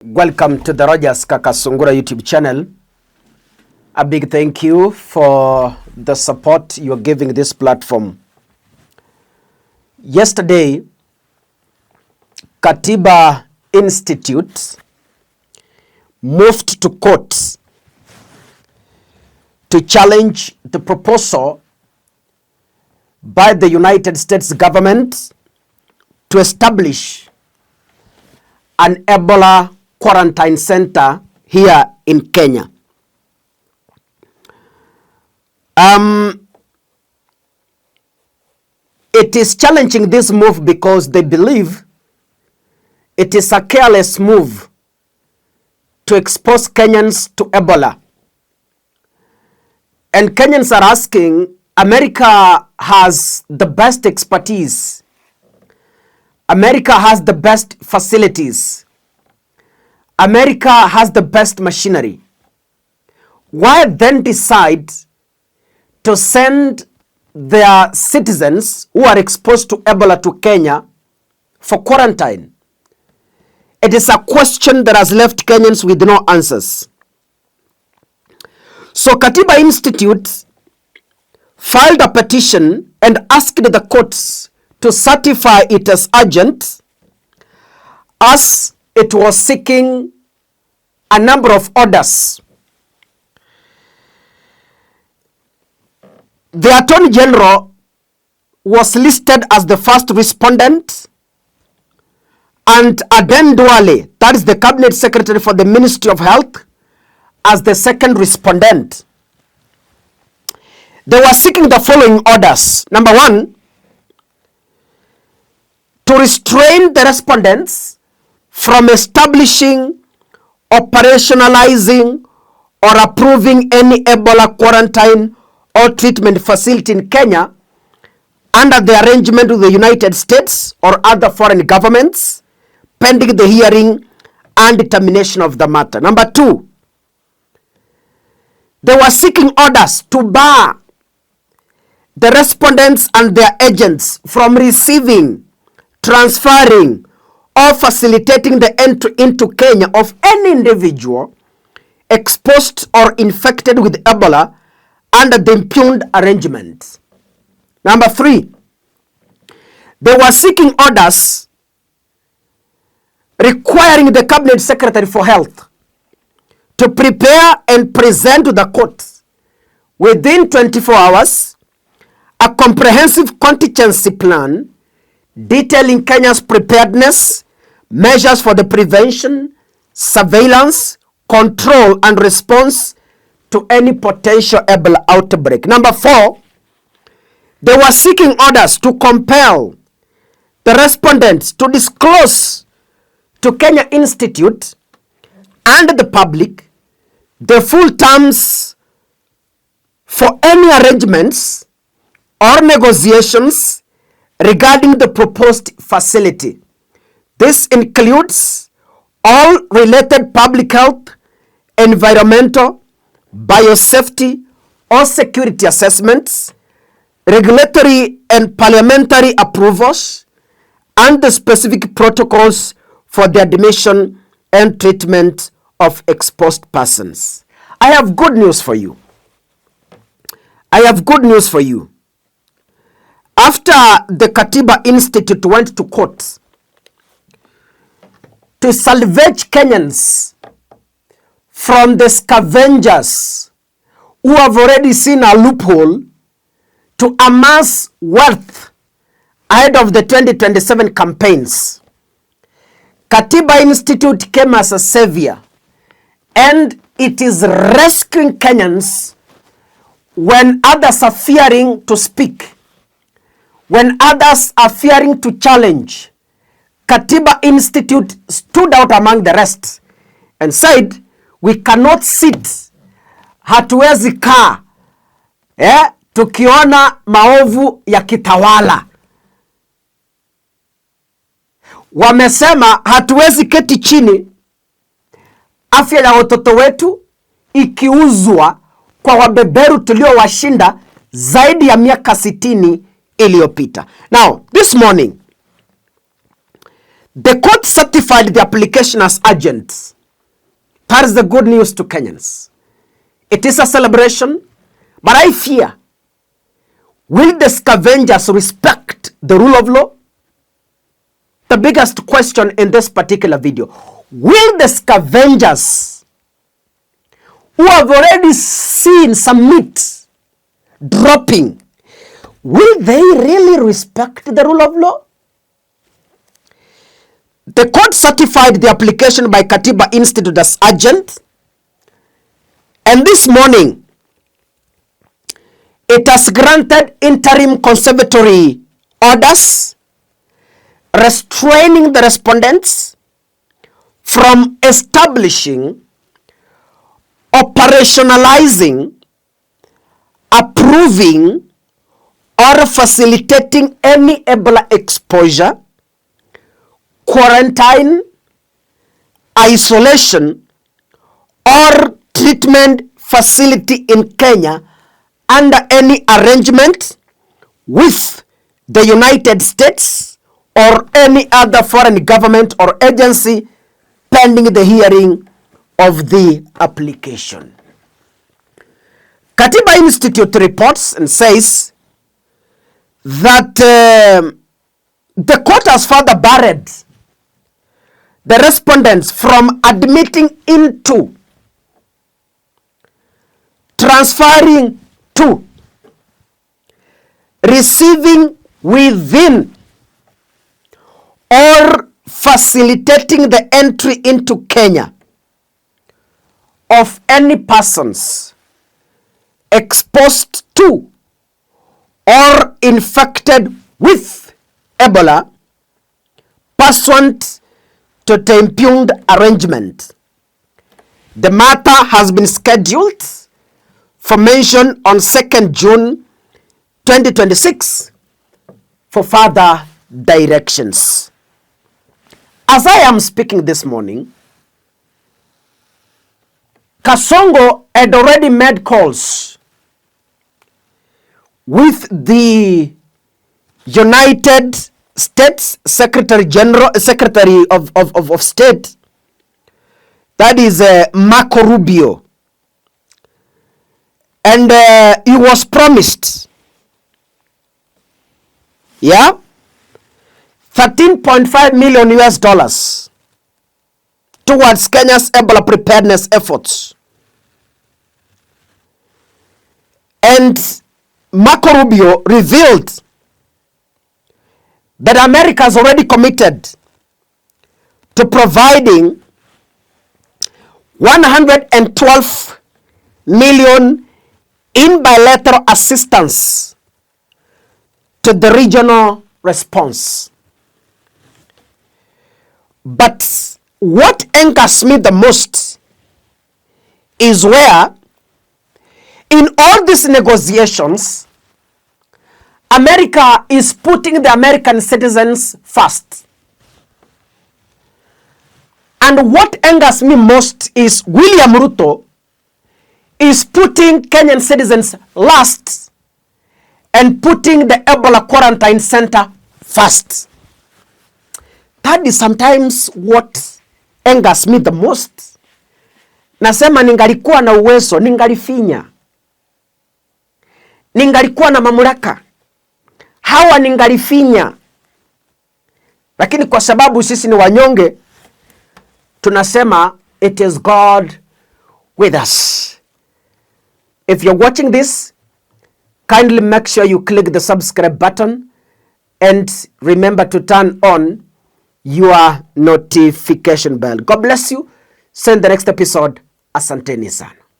Welcome to the Rogers Kakasungura YouTube channel. A big thank you for the support you're giving this platform. Yesterday, Katiba Institute moved to court to challenge the proposal by the United States government to establish an Ebola quarantine center here in Kenya. It is challenging this move because they believe it is a careless move to expose Kenyans to Ebola. And Kenyans are asking, America has the best expertise. America has the best facilities. America has the best machinery. Why then decide to send their citizens who are exposed to Ebola to Kenya for quarantine? It is a question that has left Kenyans with no answers. So Katiba Institute filed a petition and asked the courts to certify it as urgent, as it was seeking a number of orders. The Attorney General was listed as the first respondent, and Aden Duale, that is the Cabinet Secretary for the Ministry of Health, as the second respondent. They were seeking the following orders. Number one, to restrain the respondents from establishing, operationalizing, or approving any Ebola quarantine or treatment facility in Kenya under the arrangement with the United States or other foreign governments, pending the hearing and determination of the matter. Number two, they were seeking orders to bar the respondents and their agents from receiving, transferring, or facilitating the entry into Kenya of any individual exposed or infected with Ebola under the impugned arrangement. Number three, they were seeking orders requiring the Cabinet Secretary for Health to prepare and present to the court within 24 hours a comprehensive contingency plan detailing Kenya's preparedness, measures for the prevention, surveillance, control, and response to any potential Ebola outbreak. Number four, they were seeking orders to compel the respondents to disclose to Kenya Institute and the public the full terms for any arrangements or negotiations regarding the proposed facility. This includes all related public health, environmental, biosafety, or security assessments, regulatory and parliamentary approvals, and the specific protocols for the admission and treatment of exposed persons. I have good news for you. After the Katiba Institute went to court to salvage Kenyans from the scavengers who have already seen a loophole to amass wealth ahead of the 2027 campaigns, Katiba Institute came as a savior, and it is rescuing Kenyans when others are fearing to speak. When others are fearing to challenge, Katiba Institute stood out among the rest and said, we cannot sit, hatuwezi kaa, tukiona maovu ya kitawala. Wamesema hatuwezi keti chini, afya ya watoto wetu ikiuzwa kwa wabeberu tuliowashinda zaidi ya miaka 60 iliyopita. Now, this morning, The court certified the application as urgent. That is the good news to Kenyans. It is a celebration, but I fear, will the scavengers respect the rule of law? The biggest question in this particular video, will the scavengers who have already seen some meat dropping, will they really respect the rule of law? The court certified the application by Katiba Institute as urgent, and this morning it has granted interim conservatory orders restraining the respondents from establishing, operationalizing, approving, or facilitating any Ebola exposure, quarantine, isolation, or treatment facility in Kenya under any arrangement with the United States or any other foreign government or agency pending the hearing of the application. Katiba Institute reports and says that the court has further barred the respondents from admitting into, transferring to, receiving within, or facilitating the entry into Kenya of any persons exposed to or infected with Ebola pursuant to the impugned arrangement. The matter has been scheduled for mention on 2nd June 2026 for further directions. As I am speaking this morning, Kasongo had already made calls with the United States Secretary of State, that is Marco Rubio, and he was promised, 13.5 million US dollars towards Kenya's Ebola preparedness efforts. And Marco Rubio revealed that America has already committed to providing 112 million in bilateral assistance to the regional response. But what angers me the most is where, in all these negotiations, America is putting the American citizens first. And what angers me most is William Ruto is putting Kenyan citizens last and putting the Ebola quarantine center first. That is sometimes what angers me the most. Nasema ningalikuwa na uwezo, ningalifinya. Ningalikuwa na mamlaka, hawa ningalifinya. Lakini kwa sababu sisi ni wanyonge, tunasema it is God with us. If you're watching this, kindly make sure you click the subscribe button and remember to turn on your notification bell. God bless you. See you in the next episode. Asanteni sana.